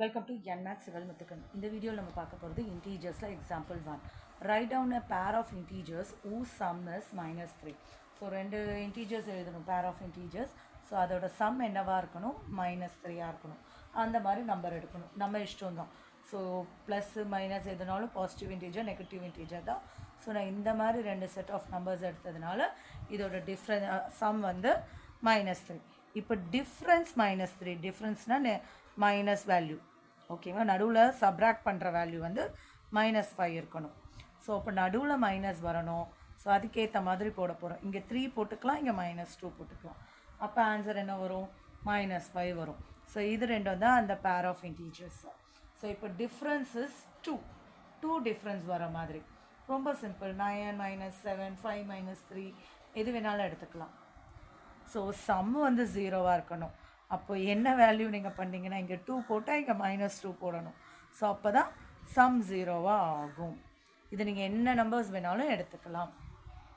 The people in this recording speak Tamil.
Welcome to NMAX Civil Muthukan. In the video, we will talk about the integers like example 1. Write down a pair of integers whose sum is minus 3. So, two integers pair of integers. So, அதோட sum என்னவா இருக்கணும் minus 3 இருக்கணும். அந்த மாதிரி நம்பர் எடுக்கணும். நம்ம இஷ்டம் தான். ஸோ ப்ளஸ் மைனஸ் எதுனாலும் பாசிட்டிவ் இன்டீஜர் நெகட்டிவ் இன்டீஜர் தான். ஸோ நான் இந்த மாதிரி ரெண்டு செட் ஆஃப் நம்பர்ஸ் எடுத்ததுனால இதோட சம் வந்து மைனஸ் 3. இப்போ டிஃப்ரென்ஸ் மைனஸ் 3. டிஃப்ரென்ஸ்னால் மைனஸ் வேல்யூ, ஓகேவா? நடுவில் சப்ராக்ட் பண்ணுற வேல்யூ வந்து -5 இருக்கணும். ஸோ இப்போ நடுவில் மைனஸ் வரணும். ஸோ அதுக்கேற்ற மாதிரி போட போகிறோம். இங்கே 3 போட்டுக்கலாம், இங்கே -2 போட்டுக்கலாம். அப்போ ஆன்சர் என்ன வரும்? -5 வரும். ஸோ இது ரெண்டும் தான் அந்த பேர் ஆஃப் இன்டீஜர்ஸ். ஸோ இப்போ டிஃப்ரென்ஸ் இஸ் 2 டிஃப்ரென்ஸ் வர மாதிரி. ரொம்ப சிம்பிள். 9 -7 5 -3 எது வேணாலும் எடுத்துக்கலாம். ஸோ சம் வந்து 0வாக இருக்கணும். அப்போ என்ன வேல்யூ நீங்கள் பண்ணிங்கன்னா இங்கே 2 போட்டால் இங்கே -2 போடணும். ஸோ அப்போ தான் சம் 0வாக ஆகும். இது நீங்கள் என்ன நம்பர்ஸ் வேணாலும் எடுத்துக்கலாம்.